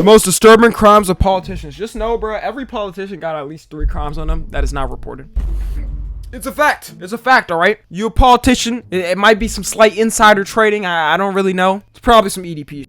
The most disturbing crimes of politicians. Just know, bro, every politician got at least 3 crimes on them that is not reported. It's a fact. It's a fact, all right? You a politician. It might be some slight insider trading. I don't really know. It's probably some EDP.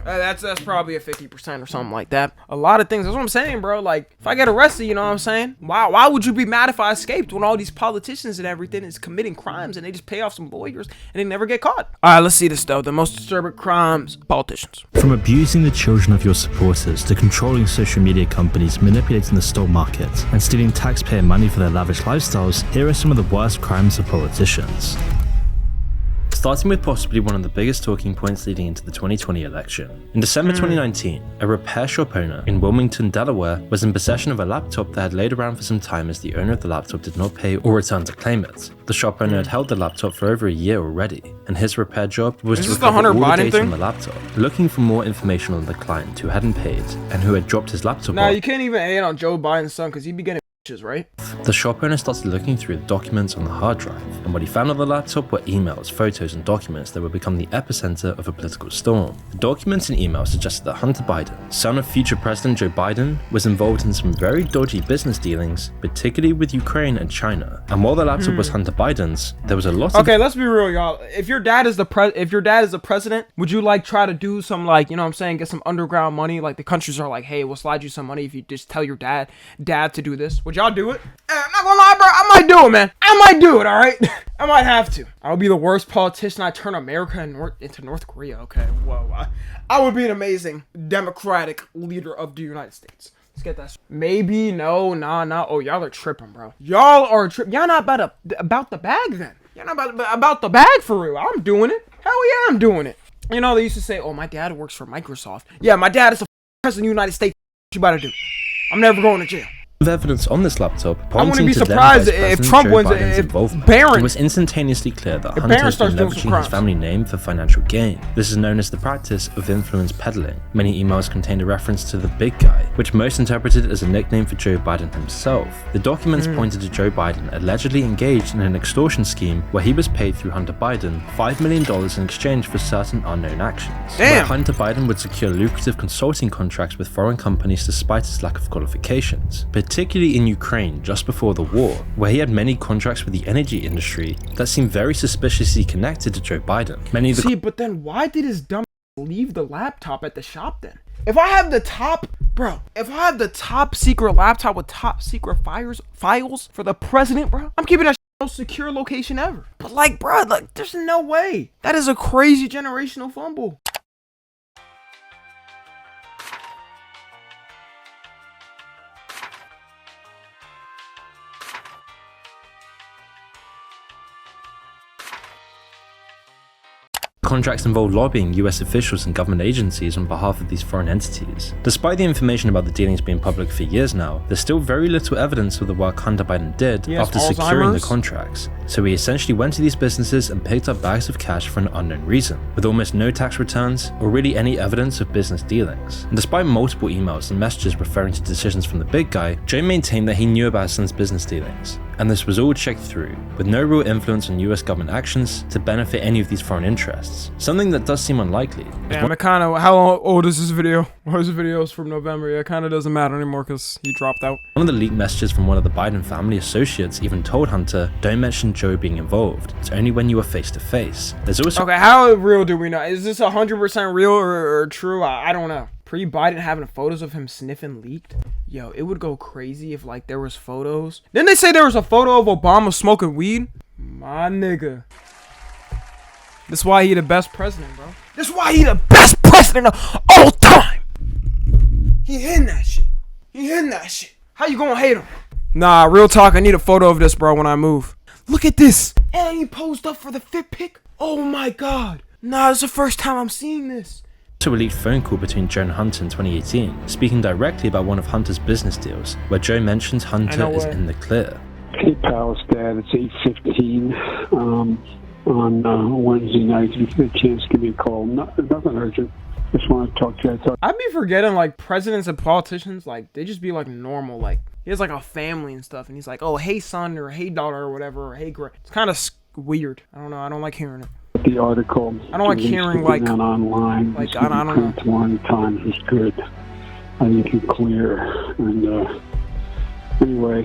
That's probably a 50% or something like that. A lot of things. That's what I'm saying, bro. Like, if I get arrested, you know what I'm saying? Why would you be mad if I escaped when all these politicians and everything is committing crimes and they just pay off some lawyers and they never get caught? All right, let's see this, though. The most disturbing crimes, politicians. From abusing the children of your supporters to controlling social media companies, manipulating the stock market, and stealing taxpayer money for their lavish lifestyles, here are some of the worst crimes of politicians. Starting with possibly one of the biggest talking points leading into the 2020 election. In December 2019, a repair shop owner in Wilmington, Delaware was in possession of a laptop that had laid around for some time as the owner of the laptop did not pay or return to claim it. The shop owner had held the laptop for over a year already, and his repair job was to recover all the data on the laptop. Looking for more information on the client who hadn't paid and who had dropped his laptop off. You can't even hate on Joe Biden's son because he'd be getting right? The shop owner started looking through the documents on the hard drive, and what he found on the laptop were emails, photos, and documents that would become the epicenter of a political storm. The documents and emails suggested that Hunter Biden, son of future President Joe Biden, was involved in some very dodgy business dealings, particularly with Ukraine and China. And while the laptop was Hunter Biden's, there was a lot of— Okay, let's be real, y'all. If your dad is the president, would you like try to do some, like, you know what I'm saying, get some underground money? Like the countries are like, hey, we'll slide you some money if you just tell your dad to do this. Would y'all do it? I'm not gonna lie, bro. I might do it, man. I might do it, all right? I might have to. I would be the worst politician. I'd turn America into North Korea. Okay, whoa. I would be an amazing democratic leader of the United States. Let's get that. Maybe, no, nah. Oh, y'all are tripping, bro. Y'all are tripping. Y'all not about the bag, then. Y'all not about the bag for real. I'm doing it. Hell yeah, I'm doing it. You know, they used to say, oh, my dad works for Microsoft. Yeah, my dad is the president of the United States. What you about to do? I'm never going to jail. Of evidence on this laptop, I wouldn't be surprised if Trump wins. If Barron, it was instantaneously clear that Hunter has been leveraging his family name for financial gain. This is known as the practice of influence peddling. Many emails contained a reference to the big guy, which most interpreted as a nickname for Joe Biden himself. The documents pointed to Joe Biden allegedly engaged in an extortion scheme where he was paid through Hunter Biden $5 million in exchange for certain unknown actions. Where Hunter Biden would secure lucrative consulting contracts with foreign companies despite his lack of qualifications, particularly in Ukraine just before the war, where he had many contracts with the energy industry that seemed very suspiciously connected to Joe Biden. But then why did his dumb leave the laptop at the shop then? If I have the top secret laptop with top secret files for the president, bro, I'm keeping that most secure location ever. But like, bro, like, there's no way. That is a crazy generational fumble. Contracts involve lobbying US officials and government agencies on behalf of these foreign entities. Despite the information about the dealings being public for years now, there's still very little evidence of the work Hunter Biden did after securing the contracts. So he essentially went to these businesses and picked up bags of cash for an unknown reason, with almost no tax returns or really any evidence of business dealings. And despite multiple emails and messages referring to decisions from the big guy, Joe maintained that he knew about his son's business dealings. And this was all checked through, with no real influence on US government actions to benefit any of these foreign interests. Something that does seem unlikely. Damn, it kind of, how old is this video? Well, this video is from November. Yeah, it kind of doesn't matter anymore because he dropped out. One of the leaked messages from one of the Biden family associates even told Hunter, don't mention Joe being involved. It's only when you are face to face. There's also— Okay, how real do we know? Is this 100% real or true? I don't know. Pre-Biden having photos of him sniffing leaked? Yo, it would go crazy if, like, there was photos. Didn't they say there was a photo of Obama smoking weed? My nigga. That's why he the best president, bro. That's why he the best president of all time. He hitting that shit. How you gonna hate him? Nah, real talk, I need a photo of this, bro, when I move. Look at this. And he posed up for the fit pic. Oh my God. Nah, this is the first time I'm seeing this. A leaked phone call between Joe and Hunter in 2018, speaking directly about one of Hunter's business deals, where Joe mentions Hunter is in the clear. Hey pals, Dad, it's 8:15 on Wednesday night. If you get a chance, give me a call. Nothing urgent. Just want to talk to you. I'd be forgetting, like, presidents and politicians, like, they just be like normal, like, he has like a family and stuff, and he's like, oh, hey son, or hey daughter, or whatever, or hey girl. It's kind of weird. I don't know. I don't like hearing it. The article. I don't like hearing like online. Like I don't know. Tomorrow in the Times was good. I think you're clear. And anyway,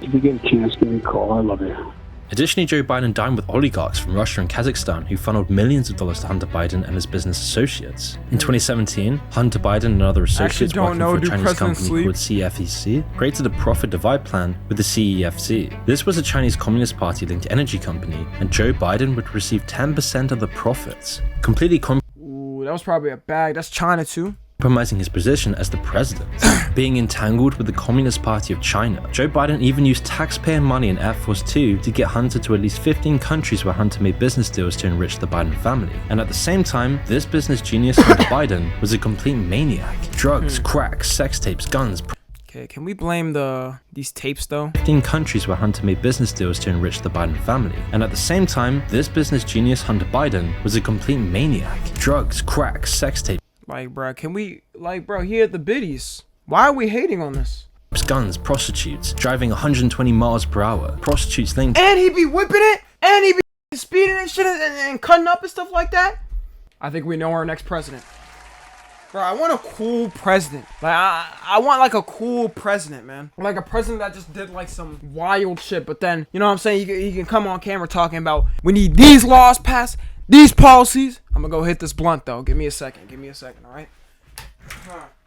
if you get a chance, give me a call. I love you. Additionally, Joe Biden dined with oligarchs from Russia and Kazakhstan who funneled millions of dollars to Hunter Biden and his business associates. In 2017, Hunter Biden and other associates working for a Chinese company called CFEC created a profit divide plan with the CEFC. This was a Chinese Communist Party-linked energy company, and Joe Biden would receive 10% of the profits. Completely Ooh, that was probably a bag. That's China too. Compromising his position as the president. Being entangled with the Communist Party of China, Joe Biden even used taxpayer money in Air Force 2 to get Hunter to at least 15 countries where Hunter made business deals to enrich the Biden family. And at the same time, this business genius Hunter Biden was a complete maniac. Drugs, crack, sex tapes, guns. Okay, can we blame these tapes though? 15 countries where Hunter made business deals to enrich the Biden family. And at the same time, this business genius Hunter Biden was a complete maniac. Drugs, crack, sex tapes. Like, bro, can we, like, bro, he had the biddies. Why are we hating on this? Guns, prostitutes, driving 120 miles per hour, prostitutes linked. And he be whipping it, and he be speeding and shit and cutting up and stuff like that. I think we know our next president. Bro, I want a cool president. Like, I want, like, a cool president, man. Like, a president that just did, like, some wild shit. But then, you know what I'm saying? You can come on camera talking about, we need these laws passed, these policies. I'm gonna go hit this blunt, though. Give me a second, all right?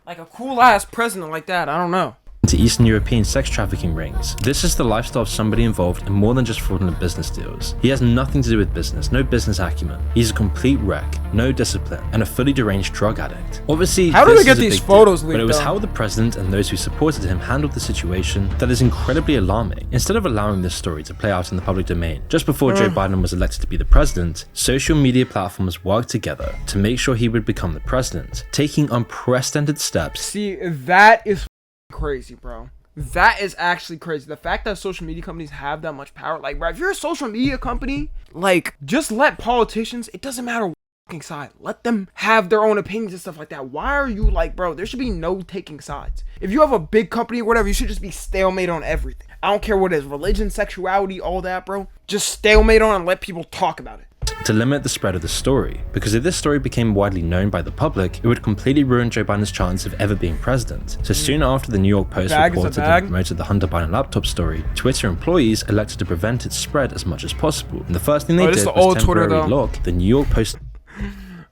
Like a cool-ass president like that, I don't know. To Eastern European sex trafficking rings. This is the lifestyle of somebody involved in more than just fraudulent business deals. He has nothing to do with business, no business acumen. He's a complete wreck, no discipline, and a fully deranged drug addict. Obviously, how do they get these photos leaked? But it was how the president and those who supported him handled the situation that is incredibly alarming. Instead of allowing this story to play out in the public domain, just before Joe Biden was elected to be the president, social media platforms worked together to make sure he would become the president, taking unprecedented steps. See, that is crazy, bro. That is actually crazy. The fact that social media companies have that much power, like, bro, if you're a social media company, like, just let politicians, it doesn't matter what fucking side, let them have their own opinions and stuff like that. Why are you like, bro, there should be no taking sides. If you have a big company or whatever, you should just be stalemate on everything. I don't care what it is, religion, sexuality, all that, bro. Just stalemate on and let people talk about it. To limit the spread of the story, because if this story became widely known by the public, it would completely ruin Joe Biden's chance of ever being president. So soon after the New York Post reported and promoted the Hunter Biden laptop story, Twitter employees elected to prevent its spread as much as possible. And the first thing they did was temporarily lock the New York Post.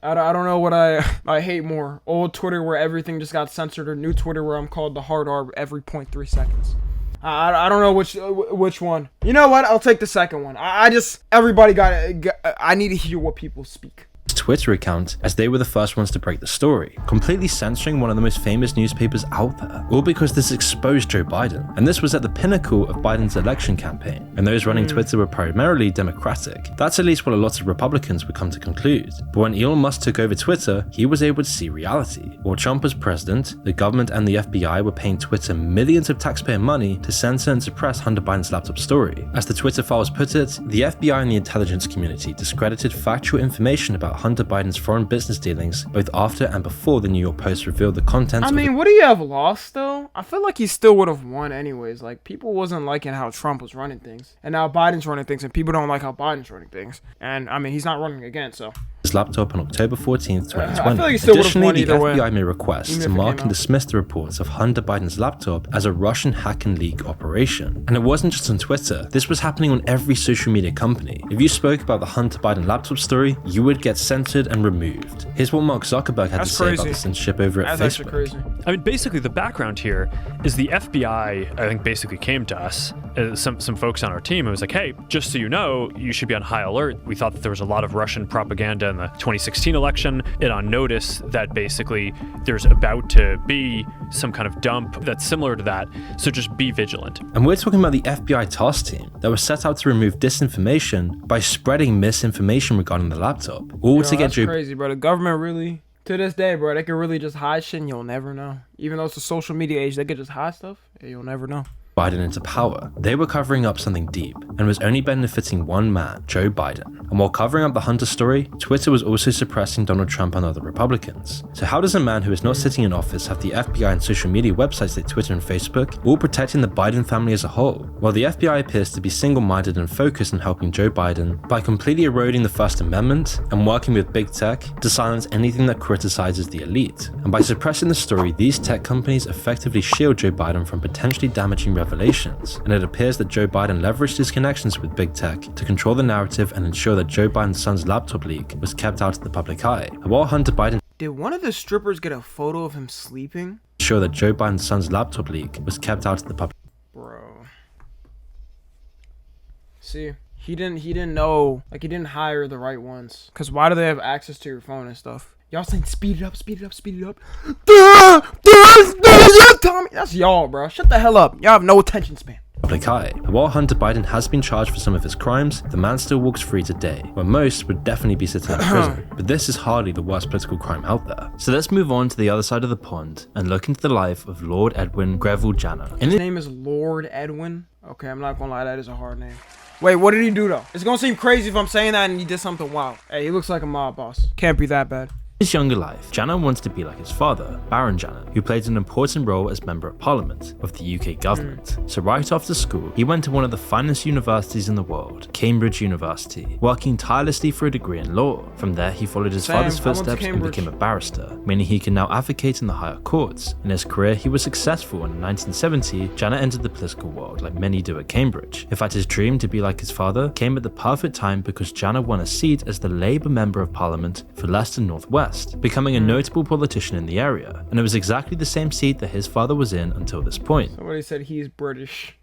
I don't know what I hate more. Old Twitter where everything just got censored, or new Twitter where I'm called the hard R every 0.3 seconds. I don't know which one. You know what? I'll take the second one. I just, everybody I need to hear what people speak. Twitter account, as they were the first ones to break the story, completely censoring one of the most famous newspapers out there, all because this exposed Joe Biden. And this was at the pinnacle of Biden's election campaign, and those running Twitter were primarily Democratic. That's at least what a lot of Republicans would come to conclude. But when Elon Musk took over Twitter, he was able to see reality. While Trump was president, the government and the FBI were paying Twitter millions of taxpayer money to censor and suppress Hunter Biden's laptop story. As the Twitter files put it, the FBI and the intelligence community discredited factual information about Hunter Biden's foreign business dealings both after and before the New York Post revealed the contents. I mean, would he have lost though? I feel like he still would have won anyways. Like, people wasn't liking how Trump was running things, and now Biden's running things, and people don't like how Biden's running things. And I mean, he's not running again, so. His laptop on October 14th, 2020. I feel like he still Additionally, the FBI way. made requests to mark and dismiss the reports of Hunter Biden's laptop as a Russian hack and leak operation. And it wasn't just on Twitter, this was happening on every social media company. If you spoke about the Hunter Biden laptop story, you would get censored and removed. Here's what Mark Zuckerberg had to say about the censorship over at That's Facebook. Actually crazy. I mean, basically the background here is the FBI, I think, basically came to us, some folks on our team, and was like, hey, just so you know, you should be on high alert. We thought that there was a lot of Russian propaganda in the 2016 election, and on notice that basically there's about to be some kind of dump that's similar to that, so just be vigilant. And we're talking about the FBI task team that was set out to remove disinformation by spreading misinformation regarding the laptop, all to get Joe. Crazy, bro. The government really, to this day, bro, they can really just hide shit and you'll never know. Even though it's a social media age, they could just hide stuff and you'll never know. Biden into power. They were covering up something deep and was only benefiting one man, Joe Biden. And while covering up the Hunter story, Twitter was also suppressing Donald Trump and other Republicans. So how does a man who is not sitting in office have the FBI and social media websites like Twitter and Facebook all protecting the Biden family as a whole? Well, the FBI appears to be single-minded and focused on helping Joe Biden by completely eroding the First Amendment and working with big tech to silence anything that criticizes the elite. And by suppressing the story, these tech companies effectively shield Joe Biden from potentially damaging revelations. And it appears that Joe Biden leveraged his connections with big tech to control the narrative and ensure that Joe Biden's son's laptop leak was kept out of the public eye. And while Hunter Biden Did one of the strippers get a photo of him sleeping? ensure that Joe Biden's son's laptop leak was kept out of the public. Bro. See, he didn't know, like, he didn't hire the right ones. Cause why do they have access to your phone and stuff? Y'all saying speed it up, speed it up, speed it up. Tommy, that's y'all, bro. Shut the hell up. Y'all have no attention span. Public eye. And while Hunter Biden has been charged for some of his crimes, the man still walks free today, where most would definitely be sitting in prison. But this is hardly the worst political crime out there. So let's move on to the other side of the pond and look into the life of Lord Edwin Greville Janner. His name is Lord Edwin. Okay, I'm not gonna lie, that is a hard name. Wait, what did he do though? It's gonna seem crazy if I'm saying that and he did something wild. Hey, he looks like a mob boss. Can't be that bad. In his younger life, Janner wanted to be like his father, Baron Janner, who played an important role as Member of Parliament of the UK government. So right after school, he went to one of the finest universities in the world, Cambridge University, working tirelessly for a degree in law. From there, he followed his father's footsteps and became a barrister, meaning he can now advocate in the higher courts. In his career, he was successful, and in 1970, Janner entered the political world like many do at Cambridge. In fact, his dream to be like his father came at the perfect time because Janner won a seat as the Labour Member of Parliament for Leicester North West, becoming a notable politician in the area, and it was exactly the same seat that his father was in until this point. Somebody said he's British.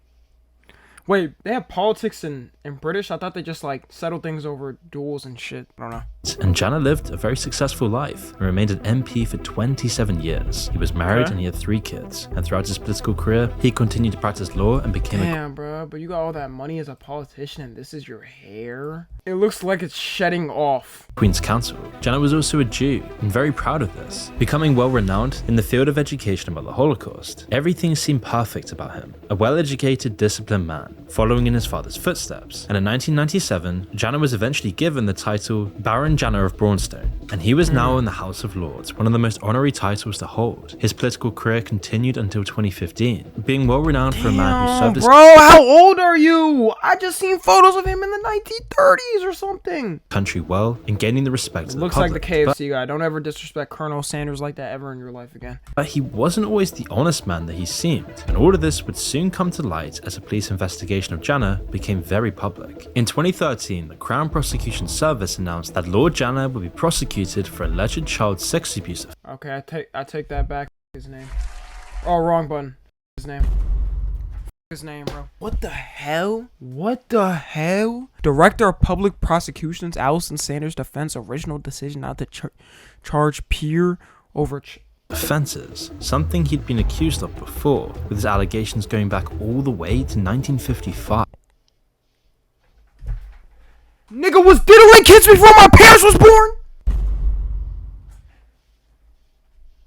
Wait, they have politics in British? I thought they just like settled things over duels and shit. I don't know. And Janner lived a very successful life and remained an MP for 27 years. He was married and he had 3 kids. And throughout his political career, he continued to practice law and became Damn, bro, but you got all that money as a politician and this is your hair? It looks like it's shedding off. Queen's Counsel. Janner was also a Jew and very proud of this, becoming well renowned in the field of education about the Holocaust. Everything seemed perfect about him. A well-educated, disciplined man, following in his father's footsteps. And in 1997, Janner was eventually given the title Baron Janner of Braunstone, and he was now in the House of Lords, one of the most honorary titles to hold. His political career continued until 2015, being well renowned for a man who served his how old are you? I just seen photos of him in the 1930s or something. country well and gaining the respect of the Looks public. like the KFC guy. Don't ever disrespect Colonel Sanders like that ever in your life again. But he wasn't always the honest man that he seemed, and all of this would soon come to light as a police investigation of Janner became very public. In 2013, the Crown Prosecution Service announced that Lord Janner would be prosecuted for alleged child sex abuse. Okay, I take that back. His name. Oh, wrong button. His name. His name, bro. What the hell? What the hell? Director of Public Prosecutions, Allison Sanders defense original decision not to charge peer over Offences, something he'd been accused of before, with his allegations going back all the way to 1955. Nigga was diddling kids before my parents was born?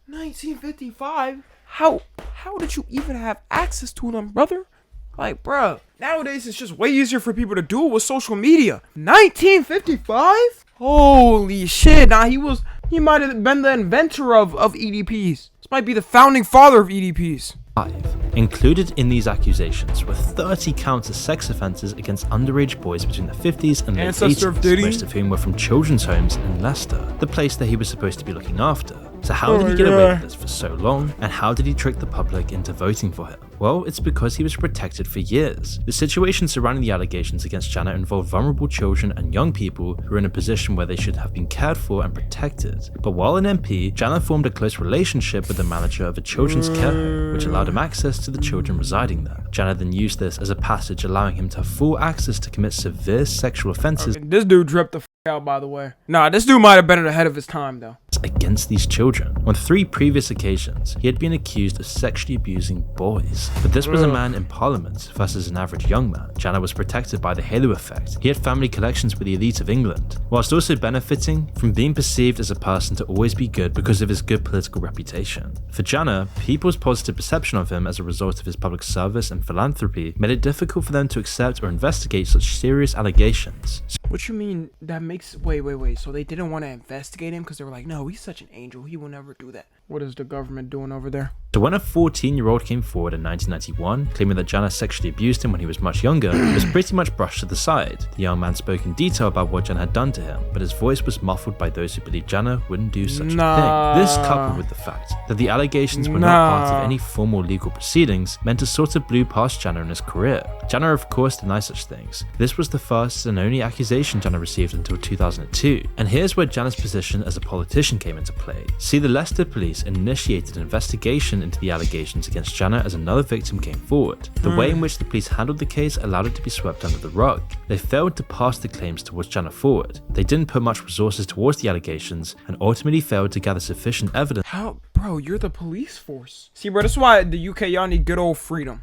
1955? How did you even have access to them, brother? Like, bruh, nowadays it's just way easier for people to do it with social media. 1955? Holy shit, nah, he might have been the inventor of EDPs. This might be the founding father of EDPs. Included in these accusations were 30 counts of sex offences against underage boys between the 50s and late Ancestor of 80s, Diddy. most of whom were from children's homes in Leicester, the place that he was supposed to be looking after. So how did he get away with this for so long, and how did he trick the public into voting for him? Well, it's because he was protected for years. The situation surrounding the allegations against Janner involved vulnerable children and young people who were in a position where they should have been cared for and protected. But while an MP, Janner formed a close relationship with the manager of a children's care home, which allowed him access to the children residing there. Janner then used this as a passage allowing him to have full access to commit severe sexual offences. This dude dripped the out, by the way. Nah, this dude might have been ahead of his time, though. Against these children. On 3 previous occasions, he had been accused of sexually abusing boys. But this was a man in parliament versus an average young man. Janner was protected by the halo effect. He had family connections with the elite of England, whilst also benefiting from being perceived as a person to always be good because of his good political reputation. For Janner, people's positive perception of him as a result of his public service and philanthropy made it difficult for them to accept or investigate such serious allegations. What you mean that makes... Wait. So they didn't want to investigate him because they were like, no, he's such an angel. He will never do that. What is the government doing over there? So when a 14-year-old came forward in 1991, claiming that Janner sexually abused him when he was much younger, it was pretty much brushed to the side. The young man spoke in detail about what Janner had done to him, but his voice was muffled by those who believed Janner wouldn't do such a thing. This, coupled with the fact that the allegations were not part of any formal legal proceedings, meant it sort of blew past Janner in his career. Janner, of course, denied such things. This was the first and only accusation Janner received until 2002. And here's where Janner's position as a politician came into play. See, the Leicester police initiated an investigation into the allegations against Janner as another victim came forward. The way in which the police handled the case allowed it to be swept under the rug. They failed to pass the claims towards Janner forward. They didn't put much resources towards the allegations and ultimately failed to gather sufficient evidence. How? Bro, you're the police force. See, bro, this is why the UK, y'all need good old freedom.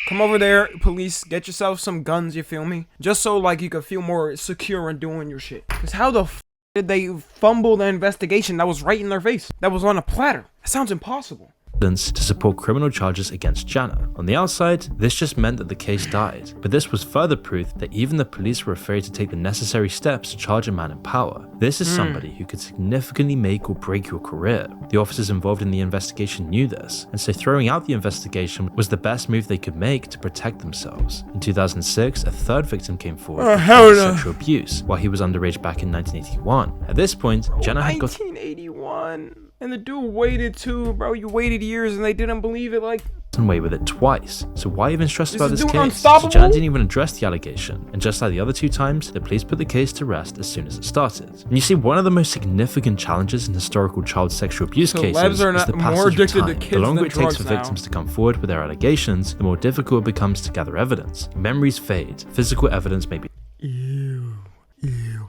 Come over there, police, get yourself some guns, you feel me? Just so, like, you can feel more secure in doing your shit. Because how the f did they fumble the investigation that was right in their face? That was on a platter. That sounds impossible. To support criminal charges against Janner. On the outside, this just meant that the case died, but this was further proof that even the police were afraid to take the necessary steps to charge a man in power. This is somebody who could significantly make or break your career. The officers involved in the investigation knew this, and so throwing out the investigation was the best move they could make to protect themselves. In 2006, a third victim came forward for sexual abuse while he was underage back in 1981. At this point, Janner had got 1981. And the dude waited too, bro. You waited years and they didn't believe it. Like, away with it twice. So why even stress about this case? Unstoppable? So Janner didn't even address the allegation, and just like the other 2 times, the police put the case to rest as soon as it started. And you see, one of the most significant challenges in historical child sexual abuse cases is the passage of time. The longer it takes for victims to come forward with their allegations, the more difficult it becomes to gather evidence. Memories fade. Physical evidence may be... Ew,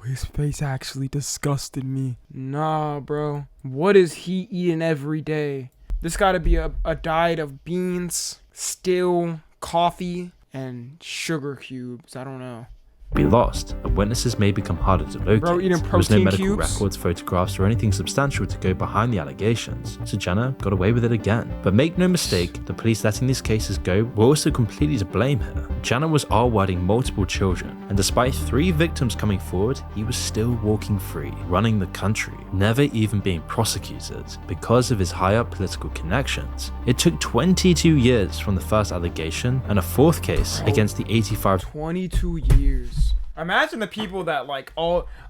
his face actually disgusted me. Nah, bro. What is he eating every day? This gotta be a diet of beans, still, coffee, and sugar cubes. I don't know. Be lost, and witnesses may become harder to locate. Bro, eating there was no protein medical cubes? records, photographs, or anything substantial to go behind the allegations, so Janner got away with it again. But make no mistake, the police letting these cases go were also completely to blame here. Janner was R-wording multiple children, and despite 3 victims coming forward, he was still walking free, running the country, never even being prosecuted because of his high-up political connections. It took 22 years from the first allegation and a 4th case against the 85. 22 years. Imagine the people that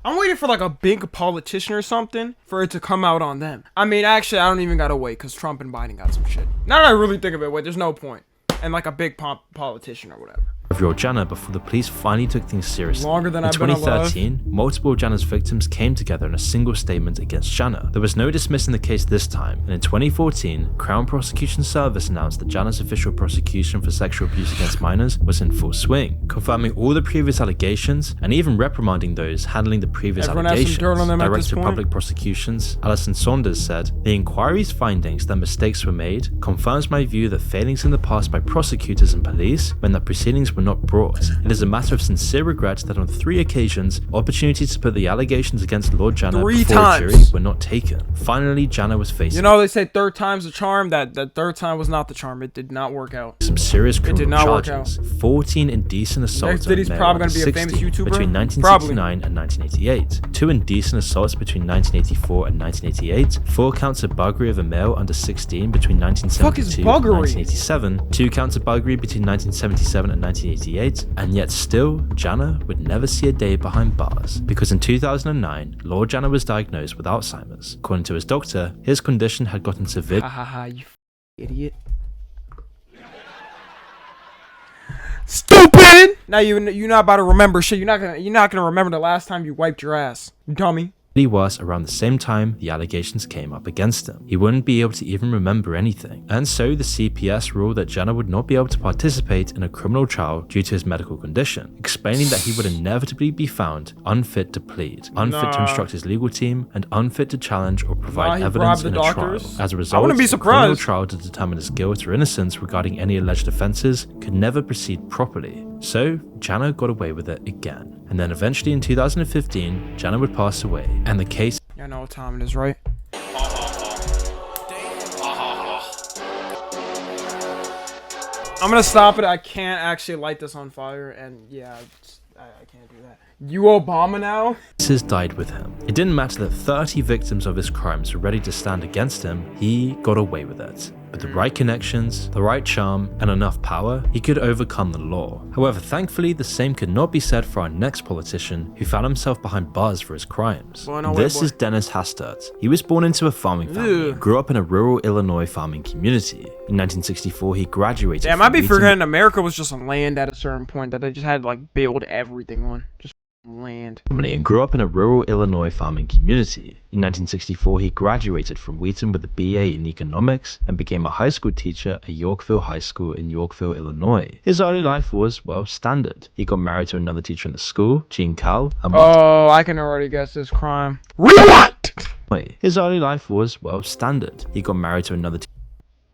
I'm waiting for like a big politician or something for it to come out on them. I mean, actually, I don't even gotta wait because Trump and Biden got some shit. Now that I really think of it, wait, there's no point. And like a big politician or whatever. Of Janner before the police finally took things seriously. Longer than in I've been alive. 2013, multiple of Janner's victims came together in a single statement against Janner. There was no dismissing the case this time, and in 2014, Crown Prosecution Service announced that Janner's official prosecution for sexual abuse against minors was in full swing, confirming all the previous allegations and even reprimanding those handling the previous allegations. Director of Public Prosecutions, Alison Saunders, said, "The inquiry's findings that mistakes were made confirms my view that failings in the past by prosecutors and police meant that proceedings were not brought. It is a matter of sincere regret that on 3 occasions, opportunities to put the allegations against Lord Janner before a jury were not taken." Finally, Janner was facing... You know, they say 3rd time's the charm. That 3rd time was not the charm. It did not work out. Some serious criminal charges. 14 indecent assaults on a male under 60 between 1969 and 1988. 2 indecent assaults between 1984 and 1988. 4 counts of buggery of a male under 16 between 1972 and 1987. 2 counts of buggery between 1977 and 1988. And yet still, Janner would never see a day behind bars, because in 2009, Lord Janner was diagnosed with Alzheimer's. According to his doctor, his condition had gotten severe. You idiot. Stupid! Now you're not about to remember shit. You're not gonna remember the last time you wiped your ass, dummy. Worse, around the same time the allegations came up against him. He wouldn't be able to even remember anything, and so the CPS ruled that Jenner would not be able to participate in a criminal trial due to his medical condition, explaining that he would inevitably be found unfit to plead, unfit to instruct his legal team, and unfit to challenge or provide evidence in a trial. As a result, the criminal trial to determine his guilt or innocence regarding any alleged offences could never proceed properly. So, Janner got away with it again. And then eventually in 2015, Janner would pass away, and the case... Y'all know what time it is, right? I'm gonna stop it. I can't actually light this on fire, and yeah, I can't do that. You Obama now? Cases died with him. It didn't matter that 30 victims of his crimes were ready to stand against him, he got away with it. With the right connections, the right charm, and enough power, he could overcome the law. However, thankfully, the same could not be said for our next politician, who found himself behind bars for his crimes. This is Dennis Hastert. He was born into a farming family, grew up in a rural Illinois farming community. In 1964, he graduated. Damn, I'd be forgetting America was just on land at a certain point that they just had to like build everything on. Just land. And grew up in a rural Illinois farming community. In 1964, he graduated from Wheaton with a BA in economics and became a high school teacher at Yorkville High School in Yorkville, Illinois. His early life was, well, standard. He got married to another teacher in the school, Jean Cal. Oh, I can already guess this crime. What? His early life was, well, standard. He got married to another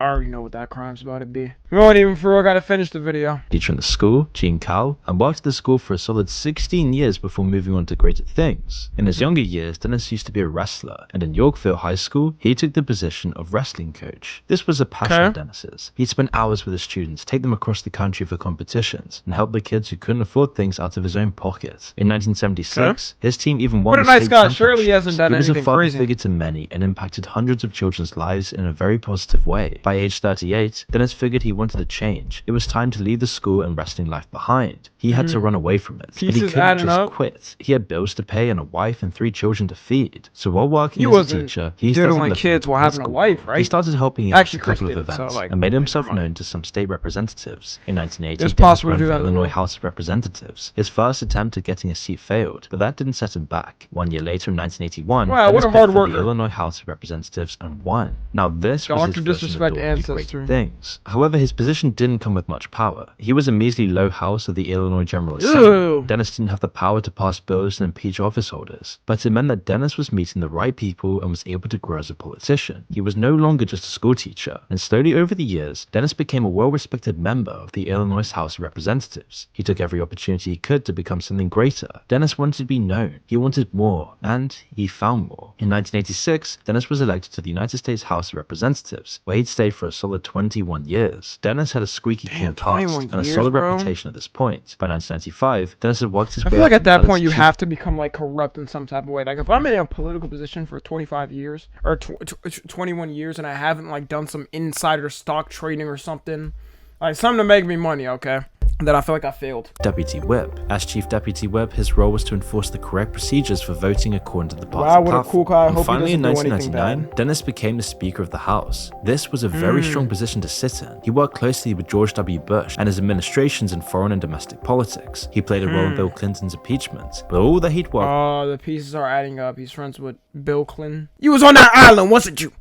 I already know what that crime's about to be. We won't even for real gotta finish the video. Teacher in the school, Jean Cal, and worked at the school for a solid 16 years before moving on to greater things. In his younger years, Dennis used to be a wrestler, and in Yorkville High School, he took the position of wrestling coach. This was a passion of Dennis's. He'd spend hours with his students, take them across the country for competitions, and help the kids who couldn't afford things out of his own pocket. In 1976, his team even won the state championship. Surely he hasn't done anything crazy. He was a father figure to many and impacted hundreds of children's lives in a very positive way. By age 38, Dennis figured he wanted a change. It was time to leave the school and wrestling life behind. He had to run away from it, and he couldn't just quit. He had bills to pay and a wife and 3 children to feed. So while working as a teacher, he started kids while having a wife, right? He started helping out a couple of events and made himself known to some state representatives. In 1980, Dennis ran for Illinois House of Representatives. His first attempt at getting a seat failed, but that didn't set him back. 1 year later, in 1981, Dennis ran for the Illinois House of Representatives and won. Now this was his first in the door to great things. However, his position didn't come with much power. He was a measly low house of the Illinois General Assembly. Dennis didn't have the power to pass bills and impeach office holders, but it meant that Dennis was meeting the right people and was able to grow as a politician. He was no longer just a school teacher, and slowly over the years, Dennis became a well-respected member of the Illinois House of Representatives. He took every opportunity he could to become something greater. Dennis wanted to be known. He wanted more, and he found more. In 1986, Dennis was elected to the United States House of Representatives, where he'd stayed for a solid 21 years. Dennis had a squeaky clean past and a solid reputation at this point. By 1995, Dennis had worked his way up. I feel like at that point you have to become like corrupt in some type of way. Like if I'm in a political position for 25 years or 21 years and I haven't like done some insider stock trading or something, like something to make me money, okay? Then I feel like I failed. Deputy Whip. As Chief Deputy Whip, his role was to enforce the correct procedures for voting according to the party platform. Wow, what a cool guy. I hope finally, he doesn't in 1999, Dennis became the Speaker of the House. This was a very strong position to sit in. He worked closely with George W. Bush and his administrations in foreign and domestic politics. He played a role in Bill Clinton's impeachment, but all that he'd worked... Oh, the pieces are adding up. He's friends with Bill Clinton. You was on that island, wasn't you?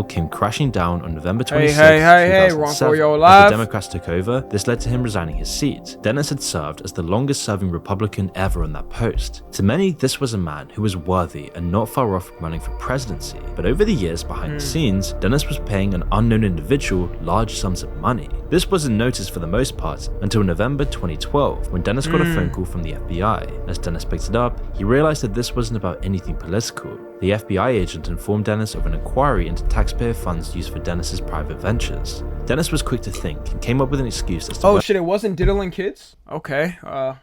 Came crashing down on November 26, hey, 2007. As the Democrats took over, this led to him resigning his seat. Dennis had served as the longest-serving Republican ever on that post. To many, this was a man who was worthy and not far off from running for presidency. But over the years behind the scenes, Dennis was paying an unknown individual large sums of money. This wasn't noticed for the most part until November 2012, when Dennis got a phone call from the FBI. As Dennis picked it up, he realized that this wasn't about anything political. The FBI agent informed Dennis of an inquiry into taxpayer funds used for Dennis's private ventures. Dennis was quick to think and came up with an excuse as to oh shit, it wasn't diddling kids? Okay,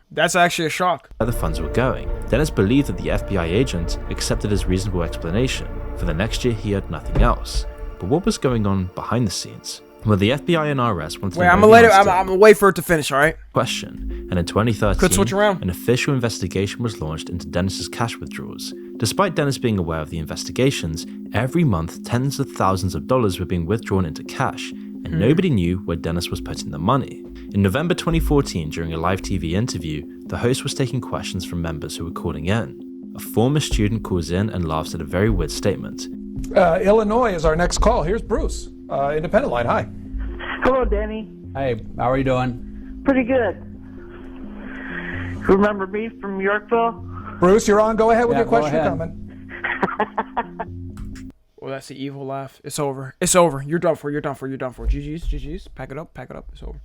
that's actually a shock. Where the funds were going. Dennis believed that the FBI agent accepted his reasonable explanation. For the next year, he heard nothing else. But what was going on behind the scenes? Well, the FBI and IRS wanted to know I'm gonna wait for it to finish, alright? Question. And in 2013, an official investigation was launched into Dennis's cash withdrawals. Despite Dennis being aware of the investigations, every month tens of thousands of dollars were being withdrawn into cash, and nobody knew where Dennis was putting the money. In November 2014, during a live TV interview, the host was taking questions from members who were calling in. a former student calls in and laughs at a very weird statement. Illinois is our next call. Here's Bruce, Independent Line. Hi. Hello, Danny. Hey, how are you doing? Pretty good. Remember me from Yorkville? Bruce, you're on. Go ahead with Yeah, your go question or ahead. comment. Well, that's the evil laugh. It's over. It's over. You're done for. You're done for. You're done for. GG's. Pack it up. Pack it up. It's over.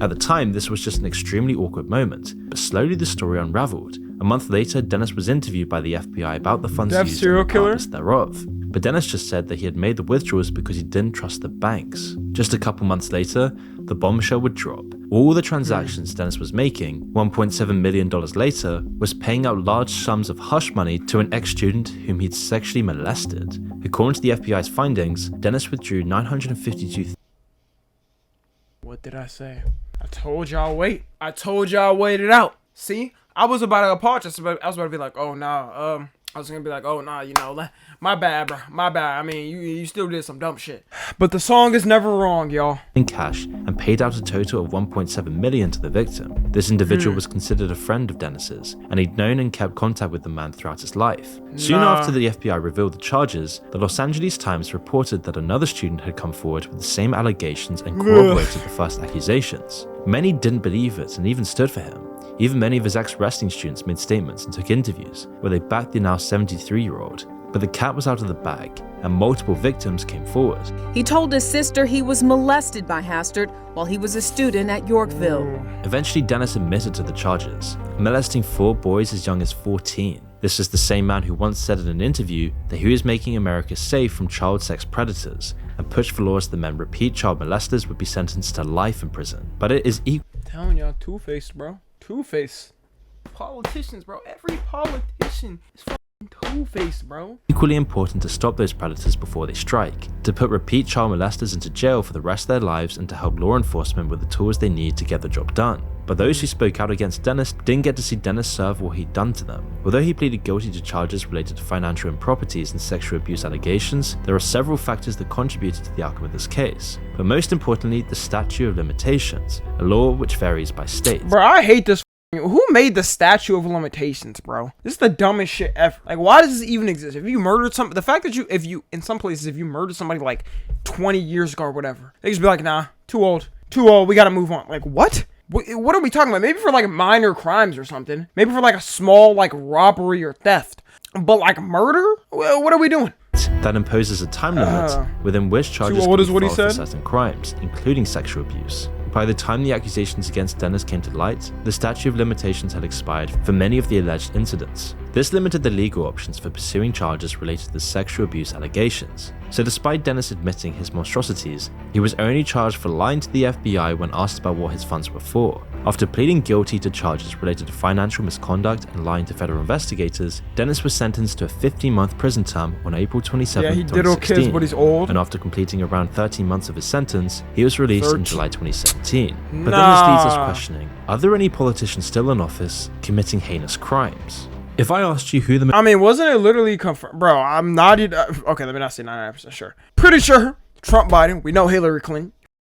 At the time, this was just an extremely awkward moment, but slowly the story unraveled. A month later, Dennis was interviewed by the FBI about the funds Deaf used serial and the killer? purpose thereof. But Dennis just said that he had made the withdrawals because he didn't trust the banks. Just a couple months later, the bombshell would drop. All the transactions Dennis was making, $1.7 million later, was paying out large sums of hush money to an ex-student whom he'd sexually molested. According to the FBI's findings, Dennis withdrew $952,000. What did I say? I told y'all wait. I told y'all wait it out. See? I was about to apologize. I was about to be like, oh, nah, I was gonna be like, oh, nah, you know, my bad, bro. My bad. I mean, you still did some dumb shit. But the song is never wrong, y'all. in cash and paid out a total of $1.7 million to the victim. This individual was considered a friend of Dennis's, and he'd known and kept contact with the man throughout his life. Soon after the FBI revealed the charges, the Los Angeles Times reported that another student had come forward with the same allegations and corroborated the first accusations. Many didn't believe it and even stood for him. Even many of his ex-wrestling students made statements and took interviews, where they backed the now 73-year-old. But the cat was out of the bag, and multiple victims came forward. He told his sister he was molested by Hastert while he was a student at Yorkville. Eventually, Dennis admitted to the charges, molesting 4 boys as young as 14. This is the same man who once said in an interview that he was making America safe from child sex predators, and pushed for laws that meant repeat child molesters would be sentenced to life in prison. But it is Telling y'all, two-faced, bro. Two-faced. Politicians, bro. Every politician is fucking two-faced, bro. equally important to stop those predators before they strike, to put repeat child molesters into jail for the rest of their lives, and to help law enforcement with the tools they need to get the job done. But those who spoke out against Dennis didn't get to see Dennis serve what he'd done to them. Although he pleaded guilty to charges related to financial improprieties and sexual abuse allegations, there are several factors that contributed to the outcome of this case. But most importantly, the statute of limitations, a law which varies by state. Bro, I hate this. Who made the statute of limitations, bro? This is the dumbest shit ever. Like, why does this even exist? If you murdered some, the fact that in some places, if you murdered somebody like 20 years ago or whatever, they just be like, nah, too old, we gotta move on. Like, what? What are we talking about? Maybe for like minor crimes or something. Maybe for like a small like robbery or theft. But like murder? What are we doing? That imposes a time limit within which charges old can is be what he filed for said? certain crimes, including sexual abuse. By the time the accusations against Dennis came to light, the statute of limitations had expired for many of the alleged incidents. This limited the legal options for pursuing charges related to the sexual abuse allegations. So despite Dennis admitting his monstrosities, he was only charged for lying to the FBI when asked about what his funds were for. After pleading guilty to charges related to financial misconduct and lying to federal investigators, Dennis was sentenced to a 15-month prison term on April 27, Yeah, he diddle 2016. kids, but he's old. And after completing around 13 months of his sentence, he was released in July 2017. But then this leaves us questioning, are there any politicians still in office committing heinous crimes? If I asked you who the I mean, wasn't it literally confirmed? Bro, I'm not even... Okay, let me not say 99% sure. Pretty sure Trump, Biden, we know Hillary Clinton,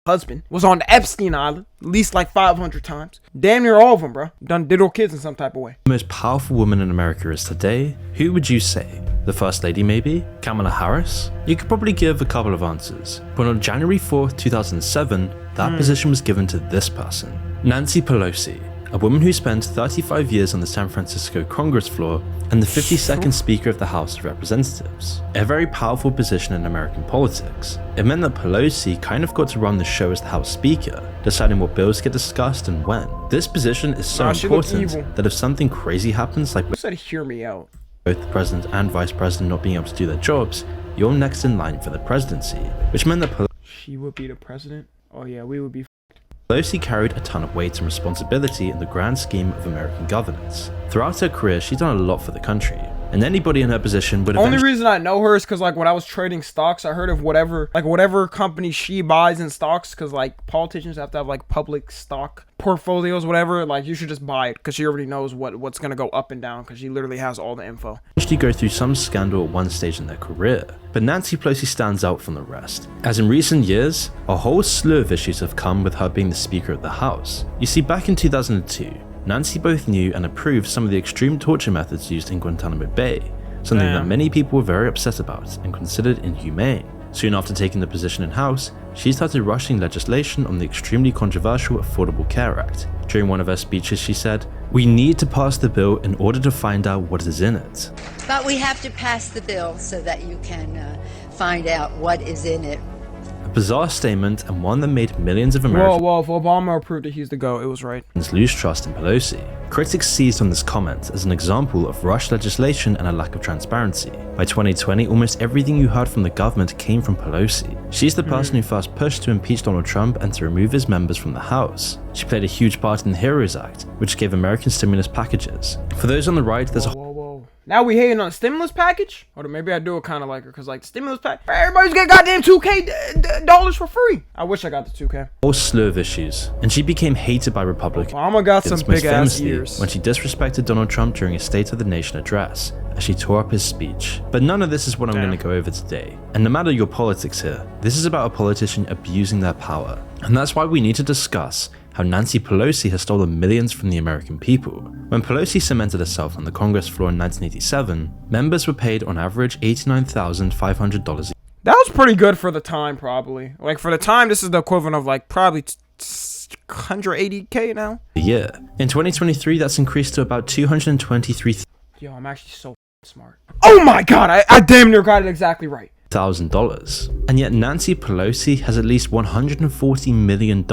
husband, was on the Epstein Island at least like 500 times. Damn near all of them, bro. Done diddle kids in some type of way. most powerful woman in America is today, who would you say? The First Lady maybe? Kamala Harris? You could probably give a couple of answers. But on January 4th, 2007, that position was given to this person. Nancy Pelosi, a woman who spent 35 years on the San Francisco Congress floor and the 52nd Speaker of the House of Representatives. A very powerful position in American politics. It meant that Pelosi kind of got to run the show as the House Speaker, deciding what bills get discussed and when. This position is so She looked important evil. that if something crazy happens, like Who said hear me out? both the president and vice president not being able to do their jobs, you're next in line for the presidency, which meant that She would be the president? Oh yeah, we would be... Pelosi carried a ton of weight and responsibility in the grand scheme of American governance. Throughout her career, she's done a lot for the country, and anybody in her position would Only eventually reason I know her is because like when I was trading stocks, I heard of whatever company she buys in stocks, because like politicians have to have like public stock portfolios, whatever. Like you should just buy it because she already knows what's gonna go up and down because she literally has all the info. go through some scandal at one stage in their career. But Nancy Pelosi stands out from the rest, as in recent years, a whole slew of issues have come with her being the Speaker of the House. You see, back in 2002, Nancy both knew and approved some of the extreme torture methods used in Guantanamo Bay, something that many people were very upset about and considered inhumane. Soon after taking the position in House, she started rushing legislation on the extremely controversial Affordable Care Act. During one of her speeches, she said, "We need to pass the bill in order to find out what is in it." But we have to pass the bill so that you can find out what is in it. A bizarre statement, and one that made millions of Americans Well, if Obama approved it, he's the GOAT. It was right. lose trust in Pelosi. Critics seized on this comment as an example of rushed legislation and a lack of transparency. By 2020, almost everything you heard from the government came from Pelosi. She's the person who first pushed to impeach Donald Trump and to remove his members from the House. She played a huge part in the HEROES Act, which gave American stimulus packages. For those on the right, there's a Whoa. Now we hating on a stimulus package? Or maybe I do it kind of like her, because like the stimulus pack, everybody's getting goddamn $2K dollars for free. I wish I got the 2K. whole slew of issues, and she became hated by Republicans. Obama got some most big ass famously ears. when she disrespected Donald Trump during his State of the Nation address, as she tore up his speech. But none of this is what I'm going to go over today. And no matter your politics here, this is about a politician abusing their power. And that's why we need to discuss how Nancy Pelosi has stolen millions from the American people. When Pelosi cemented herself on the Congress floor in 1987, members were paid on average $89,500 That was pretty good for the time, probably. Like for the time, this is the equivalent of like probably 180K now. a year. In 2023, that's increased to about $223,000. Yo, I'm actually so smart. Oh my god, I damn near got it exactly right. And yet Nancy Pelosi has at least $140 million.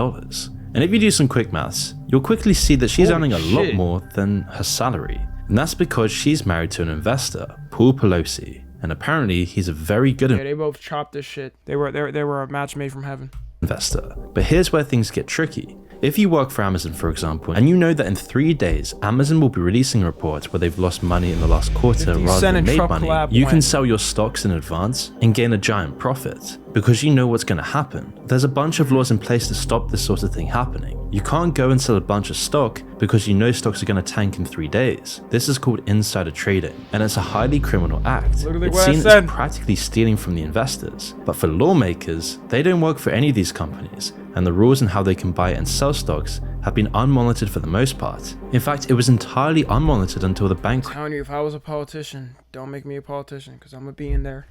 And if you do some quick maths, you'll quickly see that she's earning a lot more than her salary. And that's because she's married to an investor, Paul Pelosi. And apparently he's a very good Yeah, they both chopped this shit. They were a match made from heaven. investor. But here's where things get tricky. If you work for Amazon, for example, and you know that in 3 days, Amazon will be releasing a report where they've lost money in the last quarter rather than made money, you can sell your stocks in advance and gain a giant profit because you know what's going to happen. There's a bunch of laws in place to stop this sort of thing happening. You can't go and sell a bunch of stock because you know stocks are going to tank in 3 days. This is called insider trading, and it's a highly criminal act. It's seen as practically stealing from the investors. But for lawmakers, they don't work for any of these companies, and the rules on how they can buy and sell stocks have been unmonitored for the most part. In fact, it was entirely unmonitored until the bank. I'm telling you, if I was a politician, don't make me a politician, because I'm gonna be in there.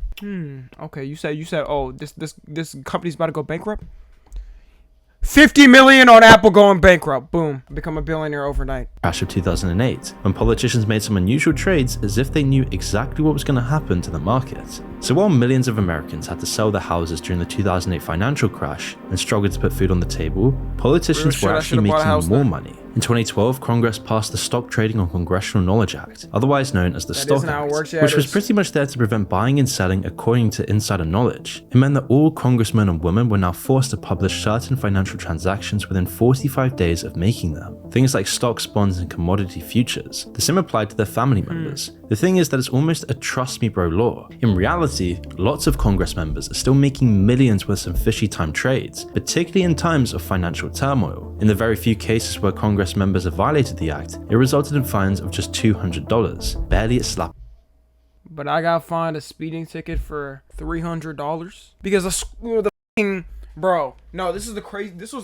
Okay, you said, oh, this company's about to go bankrupt? 50 million on Apple going bankrupt. Boom. Become a billionaire overnight. Crash of 2008, when politicians made some unusual trades as if they knew exactly what was going to happen to the market. So while millions of Americans had to sell their houses during the 2008 financial crash and struggled to put food on the table, politicians were actually making more money. In 2012, Congress passed the Stock Trading on Congressional Knowledge Act, otherwise known as the Stock Act, which was pretty much there to prevent buying and selling according to insider knowledge. It meant that all congressmen and women were now forced to publish certain financial transactions within 45 days of making them. Things like stocks, bonds, and commodity futures. The same applied to their family members. The thing is that it's almost a trust me bro law. In reality, lots of Congress members are still making millions with some fishy time trades, particularly in times of financial turmoil. In the very few cases where Congress members have violated the act, it resulted in fines of just $200, barely a slap. But I got fined a speeding ticket for $300 because the fucking bro. No, this was the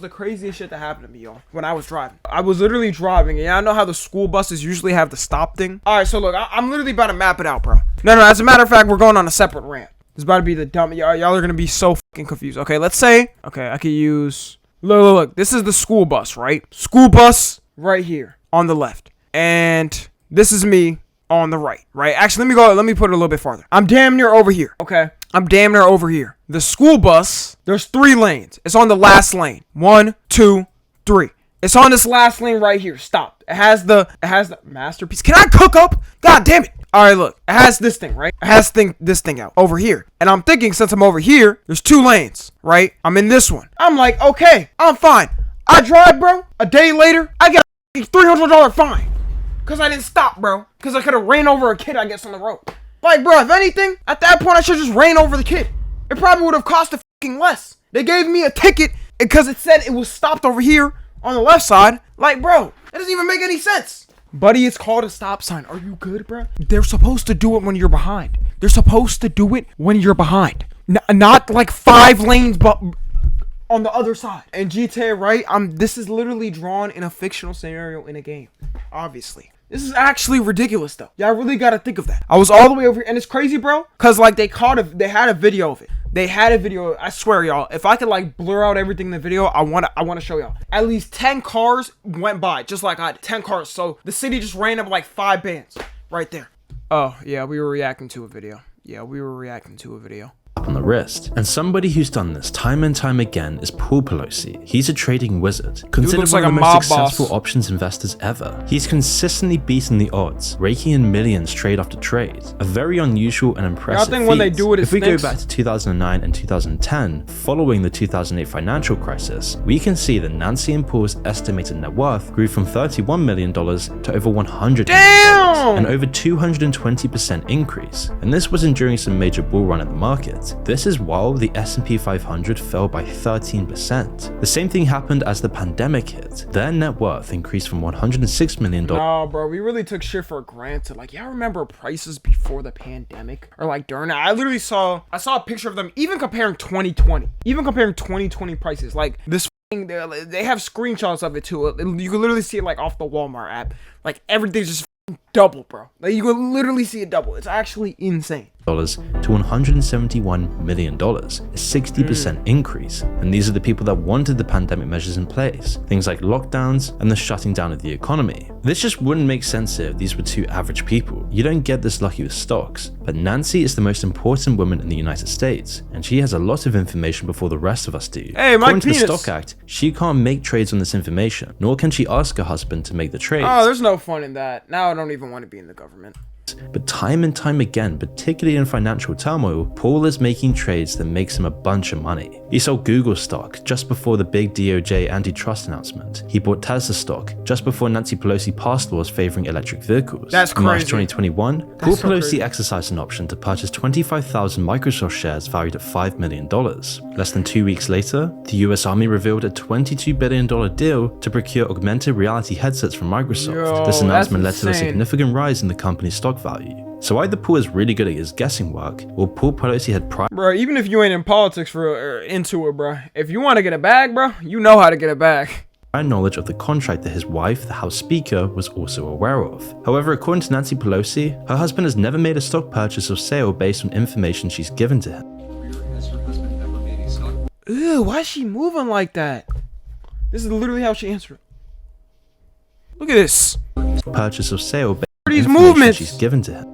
craziest shit that happened to me, y'all. When I was driving, I was literally driving, and I know how the school buses usually have the stop thing. All right, so look, I'm literally about to map it out, bro. No, as a matter of fact, we're going on a separate ramp. This is about to be the dumb. Y'all are gonna be so fucking confused. Okay, let's say. Okay, I could use. Look. This is the school bus, right? School bus right here on the left, and this is me on the right. Actually, let me put it a little bit farther. I'm damn near over here. Okay, I'm damn near over here. The school bus, there's 3 lanes. It's on the last lane. 1, 2, 3. It's on this last lane right here. Stop. It has the masterpiece. Can I cook up? God damn it. All right, look. It has this thing, right? It has this thing out over here. And I'm thinking, since I'm over here, there's 2 lanes, right? I'm in this one. I'm like, okay, I'm fine. I drive, bro. A day later, I get a $300 fine. Because I didn't stop, bro. Because I could have ran over a kid, I guess, on the road. Like, bro, if anything, at that point, I should just ran over the kid. It probably would have cost a fucking less. They gave me a ticket because it said it was stopped over here on the left side. Like, bro, it doesn't even make any sense. Buddy, it's called a stop sign. Are you good, bro? They're supposed to do it when you're behind. They're supposed to do it when you're behind. Not like 5 lanes, but... on the other side. And GTA, right? This is literally drawn in a fictional scenario in a game. Obviously. This is actually ridiculous though. Y'all really gotta think of that. I was all the way over here, and it's crazy, bro. Cause like they had a video of it. They had a video. I swear, y'all. If I could like blur out everything in the video, I wanna show y'all. At least 10 cars went by, just like I did. 10 cars. So the city just ran up like 5 bands right there. Oh yeah, we were reacting to a video. On the wrist. And somebody who's done this time and time again is Paul Pelosi. He's a trading wizard, considered one of the most successful options investors ever. He's consistently beaten the odds, raking in millions trade after trade. A very unusual and impressive feat. When they do it, if we go back to 2009 and 2010, following the 2008 financial crisis, we can see that Nancy and Paul's estimated net worth grew from $31 million to over $100 million, an over 220% increase. And this wasn't during some major bull run in the market. This is while the S&P 500 fell by 13%. The same thing happened as the pandemic hit. Their net worth increased from $106 million. No, bro, we really took shit for granted. Like, y'all remember prices before the pandemic? Or like during it? I saw a picture of them even comparing 2020. Even comparing 2020 prices. Like, this thing, they have screenshots of it too. You can literally see it like off the Walmart app. Like, everything's just double, bro. Like, you can literally see it double. It's actually insane. To $171 million, a 60% increase. And these are the people that wanted the pandemic measures in place, things like lockdowns and the shutting down of the economy. This just wouldn't make sense if these were two average people. You don't get this lucky with stocks. But Nancy is the most important woman in the United States, and she has a lot of information before the rest of us do. Hey, according to the Stock Act, she can't make trades on this information, nor can she ask her husband to make the trades. Oh, there's no fun in that. Now I don't even want to be in the government. But time and time again, particularly in financial turmoil, Paul is making trades that makes him a bunch of money. He sold Google stock just before the big DOJ antitrust announcement. He bought Tesla stock just before Nancy Pelosi passed laws favoring electric vehicles. That's crazy. In March 2021, Paul Pelosi exercised an option to purchase 25,000 Microsoft shares valued at $5 million. Less than 2 weeks later, the US Army revealed a $22 billion deal to procure augmented reality headsets from Microsoft. This announcement led to a significant rise in the company's stock value. So either Paul is really good at his guessing work, or Paul Pelosi had Bro, even if you ain't in politics or into it, bro, if you want to get a bag, bro, you know how to get a bag. knowledge of the contract that his wife, the House Speaker, was also aware of. However, according to Nancy Pelosi, her husband has never made a stock purchase or sale based on information she's given to him. Ew, why is she moving like that? This is literally how she answered. Look at this. Purchase or sale based on these information movements she's given to him.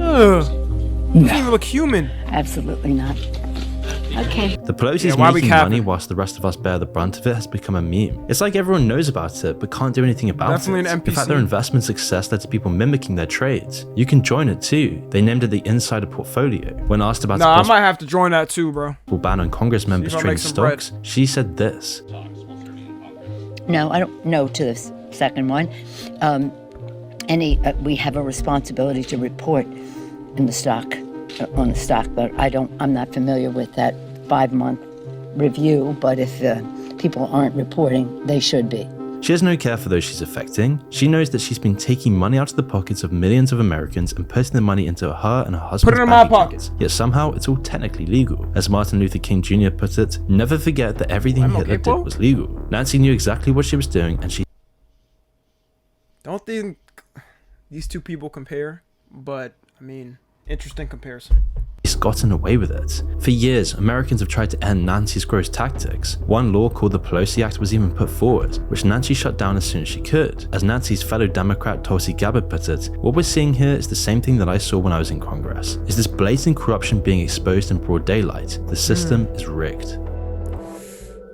Doesn't even look human. Absolutely not. Okay. The Pelosi's making money whilst the rest of us bear the brunt of it has become a meme. It's like everyone knows about it, but can't do anything about Definitely it. An NPC. In fact, their investment success led to people mimicking their trades. You can join it too. They named it the Insider Portfolio. When asked about I might have to join that too, bro. Ban on Congress members trading stocks, she said this. No, I don't know to the second one. We have a responsibility to report in the stock, on the stock, but I'm not familiar with that 5-month review, but if people aren't reporting, they should be. She has no care for those she's affecting. She knows that she's been taking money out of the pockets of millions of Americans and putting the money into her and her husband's bank account. Put it in my pockets. Yet somehow it's all technically legal. As Martin Luther King Jr. put it, never forget that everything Hitler did was legal. Nancy knew exactly what she was doing, and she... Don't think these two people compare, but I mean, interesting comparison. He's gotten away with it. For years, Americans have tried to end Nancy's gross tactics. One law called the Pelosi Act was even put forward, which Nancy shut down as soon as she could. As Nancy's fellow Democrat Tulsi Gabbard put it, what we're seeing here is the same thing that I saw when I was in Congress. Is this blatant corruption being exposed in broad daylight? The system is rigged.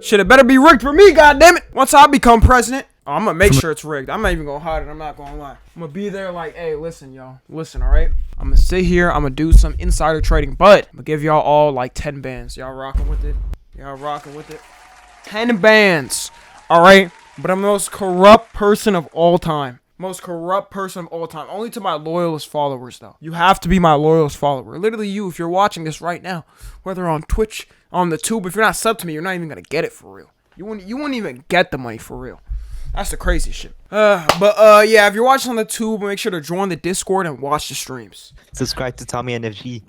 Shit, it better be rigged for me, goddammit! Once I become president, I'm gonna make sure it's rigged. I'm not even gonna hide it, I'm not gonna lie. I'm gonna be there like, hey, listen, y'all. Listen, alright? I'm gonna sit here, I'm gonna do some insider trading, but I'm gonna give y'all all like 10 bands. Y'all rocking with it? Y'all rocking with it? 10 bands, alright? But I'm the most corrupt person of all time. Most corrupt person of all time. Only to my loyalist followers, though. You have to be my loyalist follower. Literally you, if you're watching this right now, whether on Twitch, on the tube, if you're not subbed to me, you're not even gonna get it for real. You wouldn't even get the money for real. That's the crazy shit. Yeah, if you're watching on the tube, make sure to join the Discord and watch the streams. Subscribe to Tommy and FG.